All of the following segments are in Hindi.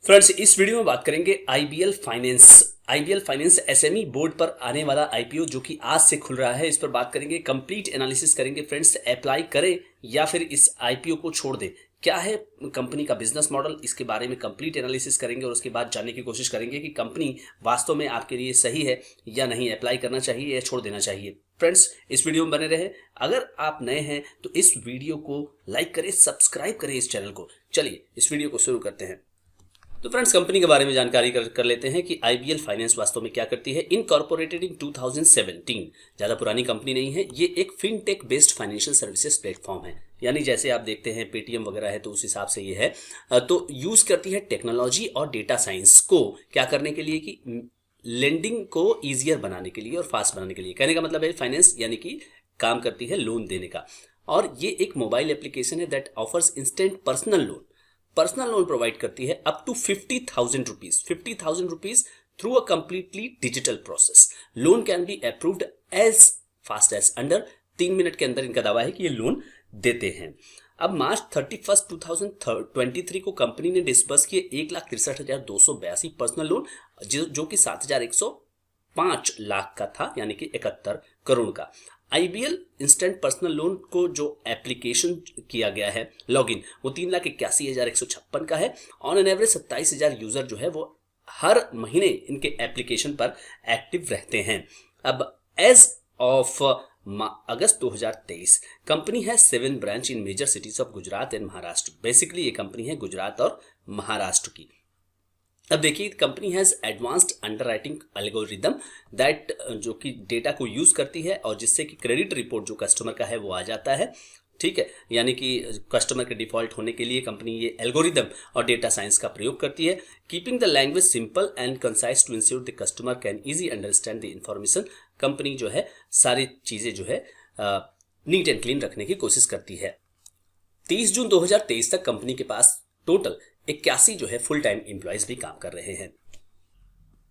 फ्रेंड्स, इस वीडियो में बात करेंगे आईबीएल फाइनेंस एसएमई बोर्ड पर आने वाला आईपीओ जो कि आज से खुल रहा है। इस पर बात करेंगे, कंप्लीट एनालिसिस करेंगे फ्रेंड्स। अप्लाई करें या फिर इस आईपीओ को छोड़ दें, क्या है कंपनी का बिजनेस मॉडल, इसके बारे में कंप्लीट एनालिसिस करेंगे और उसके बाद जानने की कोशिश करेंगे कि कंपनी वास्तव में आपके लिए सही है या नहीं, अप्लाई करना चाहिए या छोड़ देना चाहिए। फ्रेंड्स, इस वीडियो में बने रहे। अगर आप नए हैं तो इस वीडियो को लाइक करें, सब्सक्राइब करें इस चैनल को। चलिए इस वीडियो को शुरू करते हैं। तो फ्रेंड्स, कंपनी के बारे में जानकारी कर लेते हैं कि आईबीएल फाइनेंस वास्तव में क्या करती है। इनकॉर्पोरेटेड इन 2017, ज्यादा पुरानी कंपनी नहीं है। ये एक fintech based financial services platform है, यानी जैसे आप देखते हैं पेटीएम वगैरह है तो उस हिसाब से ये है। तो यूज करती है टेक्नोलॉजी और डेटा साइंस को क्या करने के लिए कि लेंडिंग को ईजियर बनाने के लिए और फास्ट बनाने के लिए। कहने का मतलब है फाइनेंस यानी कि काम करती है लोन देने का। और ये एक मोबाइल एप्लीकेशन है that offers instant personal loan provide करती है up to 50,000 rupees through a completely digital process. Loan can be approved as fast as under 3 minute के अंदर। इनका दावा है कि ये लोन देते हैं। अब मार्च 31, 2023 को कंपनी ने डिस्बर्स किए 1,63,282 पर्सनल लोन, जो कि 7,105 लाख का था, यानी कि 71 करोड़ का। आईबीएल इंस्टेंट पर्सनल लोन को जो एप्लीकेशन किया गया है लॉगिन, वो 3,81,156 का है। ऑन एन एवरेज 27,000 यूजर जो है वो हर महीने इनके एप्लीकेशन पर एक्टिव रहते हैं। अब एज ऑफ अगस्त 2023 कंपनी है 7 branch in major cities of Gujarat and Maharashtra. Basically ये कंपनी है गुजरात और महाराष्ट्र की। अब देखिए, company has advanced underwriting algorithm that, जो कि डेटा को यूज करती है और जिससे कि क्रेडिट रिपोर्ट जो कस्टमर का है वो आ जाता है। ठीक है, यानी कि कस्टमर के डिफॉल्ट होने के लिए कंपनी ये एल्गोरिदम और डेटा साइंस का प्रयोग करती है। Keeping the language simple and concise to ensure the customer can easy understand the information. Company जो है सारी चीजें जो है नीट एंड क्लीन रखने की कोशिश करती है। 30 जून 2023 तक कंपनी के पास टोटल 81 जो है फुल टाइम एम्प्लॉयज भी काम कर रहे हैं।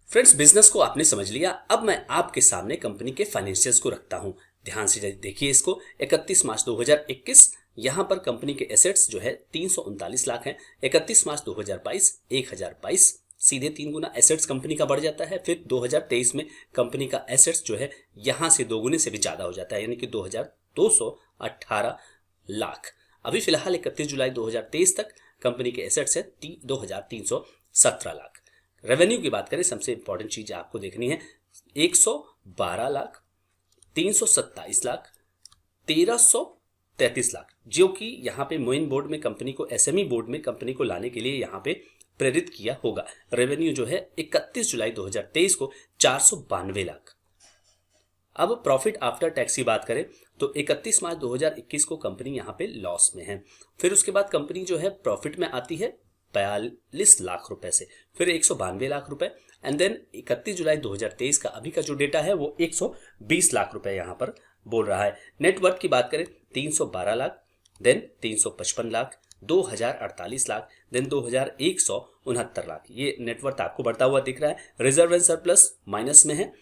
फ्रेंड्स, बिजनेस को आपने समझ लिया। अब मैं आपके सामने कंपनी के फाइनेंशियल्स को रखता हूं, ध्यान से देखिए इसको। 31 मार्च 2021 यहां पर कंपनी के एसेट्स जो है 339 लाख हैं। 31 मार्च 2022 1022, सीधे 3 गुना एसेट्स कंपनी का बढ़ जाता है। फिर 2023 में कंपनी का एसेट्स जो है यहां से 2 गुने से भी ज्यादा हो जाता है, यानी कि 2,218 लाख। अभी फिलहाल 31 जुलाई 2023 तक कंपनी के एसेट्स है 2,317 लाख। रेवेन्यू की बात करें, सबसे इंपॉर्टेंट चीज आपको देखनी है, 112 लाख, 327 लाख, 1,333 लाख, जो कि यहाँ पे मेन बोर्ड में कंपनी को, एसएमई बोर्ड में कंपनी को लाने के लिए यहाँ पे प्रेरित किया होगा। रेवेन्यू जो है 31 जुलाई 2023 को 492 लाख। अब प्रॉफिट आफ्टर टैक्स की बात करें तो 31 मार्च 2021 को कंपनी यहाँ पे लॉस में है। फिर उसके बाद कंपनी जो है प्रॉफिट में आती है 42 लाख रुपए से, फिर 192 लाख रुपए, एंड देन 31 जुलाई 2023 का अभी का जो डेटा है वो 120 लाख रुपए यहाँ पर बोल रहा है। नेटवर्थ की बात करें 312 लाख, देन 355 लाख, 2,048 लाख, देन 2,169 लाख। ये नेटवर्थ आपको बढ़ता हुआ दिख रहा है। रिजर्व एंड सरप्लस माइनस में है,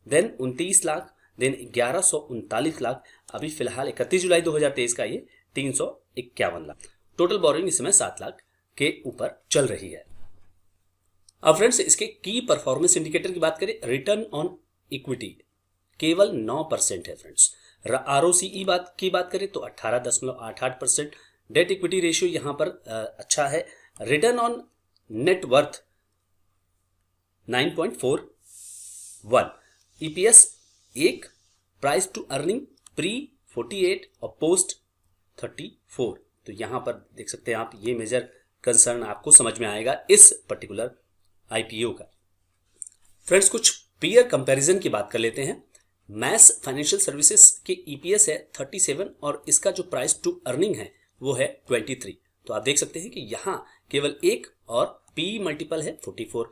देन 29 लाख, देन 1,139 लाख। अभी फिलहाल 31 जुलाई 2023 का ये 351 लाख। टोटल बोरोइंग इस समय 7 लाख के ऊपर चल रही है। अब फ्रेंड्स, इसके की परफॉर्मेंस इंडिकेटर की बात करें, रिटर्न ऑन इक्विटी केवल 9% है फ्रेंड्स। आरओसीई की बात करें तो 18.88%। डेट इक्विटी रेशियो यहां पर अच्छा है। Return on net worth 9.41, EPS 1, price to earning pre 48 और पोस्ट 34। तो यहां पर देख सकते हैं आप, ये मेजर कंसर्न आपको समझ में आएगा इस पर्टिकुलर आईपीओ का। फ्रेंड्स, कुछ पीयर कंपैरिजन की बात कर लेते हैं। मैस फाइनेंशियल सर्विसेज के ईपीएस है 37 और इसका जो प्राइस टू अर्निंग है वो है 23। तो आप देख सकते हैं कि यहां केवल 1 और पी मल्टीपल है 44।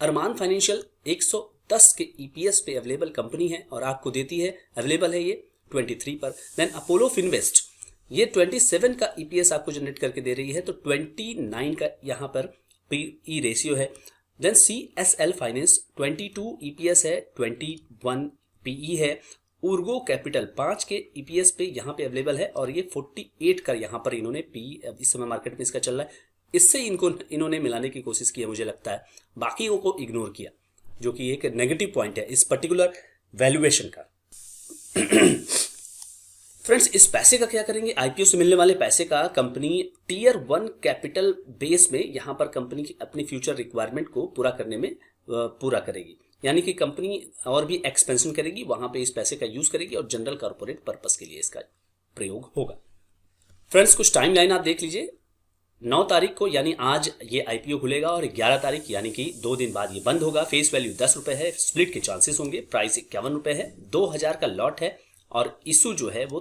अरमान फाइनेंशियल 110 के ईपीएस पे अवेलेबल कंपनी है और आपको देती है, अवेलेबल है ये 23 पर। देन अपोलो फिनवेस्ट ये 27 का ईपीएस आपको जनरेट करके दे रही है, तो 29 का यहाँ पर पीई रेशियो है। देन सीएसएल फाइनेंस 22 ईपीएस है, 21 पीई है। उर्गो कैपिटल 5 के ईपीएस पे यहाँ पे अवेलेबल है और ये 48 का यहाँ पर इन्होंने पीई इस समय मार्केट में इसका चल रहा है। इससे इन्होंने मिलाने की कोशिश की है मुझे लगता है, बाकियों को इग्नोर किया, जो कि एक नेगेटिव पॉइंट है इस पर्टिकुलर वैल्यूएशन का। फ्रेंड्स, इस पैसे का क्या करेंगे? आईपीओ से मिलने वाले पैसे का कंपनी टीयर 1 कैपिटल बेस में यहाँ पर कंपनी की अपनी फ्यूचर रिक्वायरमेंट को पूरा करने में पूरा करेगी, यानी कि कंपनी और भी एक्सपेंशन करेगी, वहां पे इस पैसे का यूज करेगी और जनरल कॉर्पोरेट पर्पस के लिए इसका प्रयोग होगा। फ्रेंड्स, कुछ टाइम लाइन आप देख लीजिए। 9 तारीख को यानी आज ये आईपीओ खुलेगा और 11 तारीख यानी कि 2 दिन बाद ये बंद होगा। फेस वैल्यू 10 रुपए है, स्प्लिट के चांसेस होंगे, प्राइस 51 रुपए है, 2000 का लॉट है और इशू जो है वो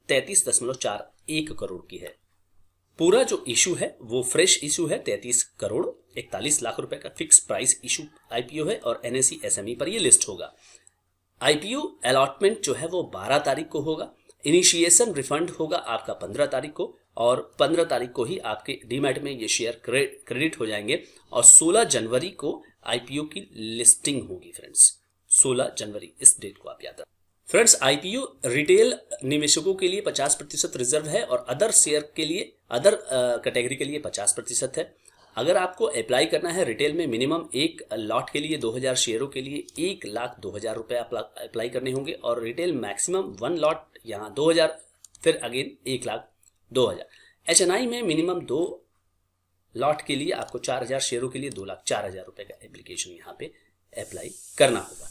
33.41 करोड़ की है। पूरा जो इशू है वो फ्रेश इशू है, 33 करोड़ 41 लाख रुपए का फिक्स प्राइस इशू आईपीओ है और एनएसई एसएमई पर ये लिस्ट होगा। आईपीओ अलॉटमेंट जो है वो 12 तारीख को होगा। इनिशिएशन रिफंड होगा आपका 15 तारीख को और 15 तारीख को ही आपके डीमैट में ये शेयर क्रेडिट हो जाएंगे और 16 जनवरी को आईपीओ की लिस्टिंग होगी। फ्रेंड्स, 16 जनवरी, इस डेट को आप याद रखें। फ्रेंड्स, आईपीओ रिटेल निवेशकों के लिए 50% रिजर्व है और अदर शेयर के लिए, अदर कैटेगरी के लिए 50% है। अगर आपको अप्लाई करना है रिटेल में, मिनिमम एक लॉट के लिए 2000 शेयरों के लिए 1,02,000 रुपए अप्लाई करने होंगे और रिटेल मैक्सिमम 1 लॉट यहाँ 2000, फिर अगेन 1,02,000। एचएनआई में मिनिमम 2 लॉट के लिए आपको 4000 शेयरों के लिए 2,04,000 रुपए का एप्लीकेशन यहाँ पे अप्लाई करना होगा।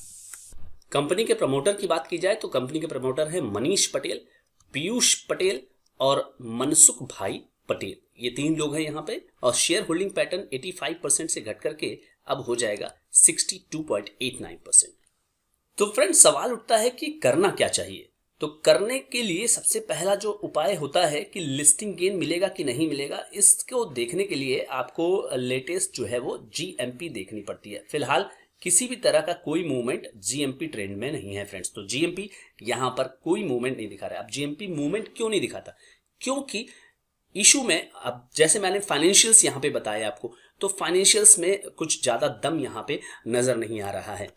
कंपनी के प्रमोटर की बात की जाए तो कंपनी के प्रमोटर है मनीष पटेल, पीयूष पटेल और मनसुख भाई पटेल। ये 3 लोग हैं यहाँ पे और शेयर होल्डिंग पैटर्न 85% से घट करके अब हो जाएगा 62.89%। तो फ्रेंड्स, सवाल उठता है कि करना क्या चाहिए? तो करने के लिए सबसे पहला जो उपाय होता है कि लिस्टिंग गेन मिलेगा कि नहीं मिलेगा, इसको देखने के लिए आपको लेटेस्ट जो है वो जीएमपी देखनी पड़ती है। फिलहाल किसी भी तरह का कोई मूवमेंट जीएमपी ट्रेंड में नहीं है फ्रेंड्स, तो जीएमपी यहां पर कोई मूवमेंट नहीं दिखा रहा है। अब जीएमपी मूवमेंट क्यों नहीं दिखाता? क्योंकि इशू में, अब जैसे मैंने फाइनेंशियल्स यहां पे बताया आपको, तो फाइनेंशियल्स में कुछ ज्यादा दम यहां पे नजर नहीं आ रहा है।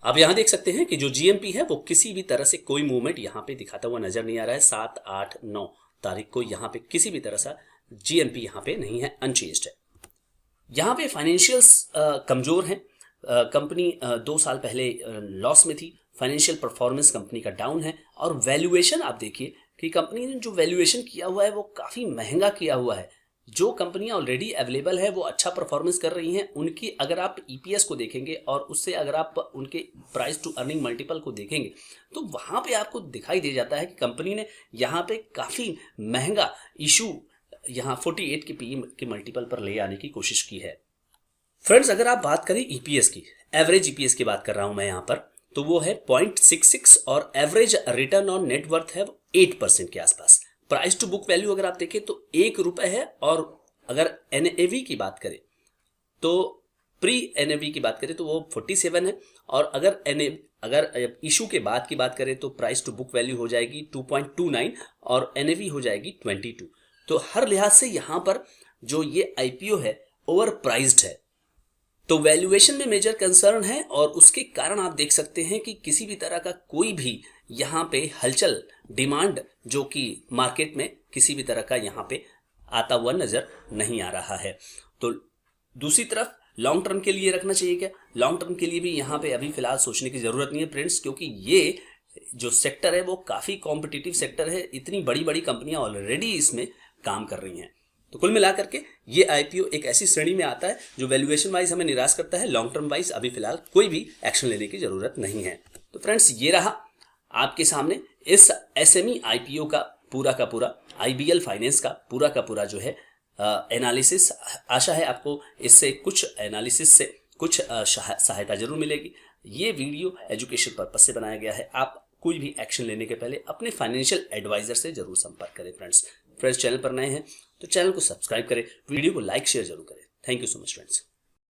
आप यहां देख सकते हैं कि जो जीएमपी है वो किसी भी तरह से कोई मूवमेंट यहां पे दिखाता हुआ नजर नहीं आ रहा है। 7, 8, 9 तारीख को यहां पे किसी भी तरह से जीएमपी यहां पे नहीं है, अनचेंज्ड है। यहां पे फाइनेंशियल्स कमजोर हैं। कंपनी 2 साल पहले लॉस में थी, फाइनेंशियल परफॉर्मेंस कंपनी का डाउन है और वैल्यूएशन आप देखिए कि कंपनी ने जो वैल्यूएशन किया हुआ है वो काफी महंगा किया हुआ है। जो कंपनियां ऑलरेडी अवेलेबल है वो अच्छा परफॉर्मेंस कर रही हैं, उनकी अगर आप ईपीएस को देखेंगे और उससे अगर आप उनके प्राइस टू अर्निंग मल्टीपल को देखेंगे तो वहां पे आपको दिखाई दे जाता है कि कंपनी ने यहाँ पे काफी महंगा इशू यहाँ 48 के पीई के मल्टीपल पर ले आने की कोशिश की है। फ्रेंड्स, अगर आप बात करें ईपीएस की, एवरेज ईपीएस की बात कर रहा हूं मैं यहाँ पर, तो वो है 0.66 और एवरेज रिटर्न ऑन नेटवर्थ है 8% के आसपास। प्राइस टू बुक वैल्यू अगर आप देखें तो 1 रुपए है और अगर एनएवी की बात करें तो प्री एनएवी की बात करें तो वो 47 है और अगर इशू के बाद की बात करें तो प्राइस टू बुक वैल्यू हो जाएगी 2.29 और एनएवी हो जाएगी 22। तो हर लिहाज से यहां पर जो ये आईपीओ है ओवर प्राइस्ड है, तो वैल्यूएशन में मेजर कंसर्न है और उसके कारण आप देख सकते हैं कि किसी भी तरह का कोई भी यहाँ पे हलचल, डिमांड जो कि मार्केट में किसी भी तरह का यहाँ पे आता हुआ नजर नहीं आ रहा है। तो दूसरी तरफ लॉन्ग टर्म के लिए रखना चाहिए क्या? लॉन्ग टर्म के लिए भी यहाँ पे अभी फिलहाल सोचने की जरूरत नहीं है फ्रेंड्स, क्योंकि ये जो सेक्टर है वो काफी कॉम्पिटिटिव सेक्टर है। इतनी बड़ी बड़ी कंपनियां ऑलरेडी इसमें काम कर रही हैं। तो कुल मिलाकर के ये आईपीओ एक ऐसी श्रेणी में आता है जो वैल्यूएशन वाइज हमें निराश करता है। लॉन्ग टर्म वाइज अभी फिलहाल कोई भी एक्शन लेने की जरूरत नहीं है। तो फ्रेंड्स, ये रहा आपके सामने इस एसएमई आईपीओ का पूरा आईबीएल फाइनेंस का पूरा जो है एनालिसिस। आशा है आपको इससे कुछ एनालिसिस से कुछ सहायता जरूर मिलेगी। ये वीडियो एजुकेशन पर्पज से बनाया गया है। आप कोई भी एक्शन लेने के पहले अपने फाइनेंशियल एडवाइजर से जरूर संपर्क करें। फ्रेंड्स, चैनल पर नए हैं तो चैनल को सब्सक्राइब करें, वीडियो को लाइक शेयर जरूर करें। Thank you so much friends.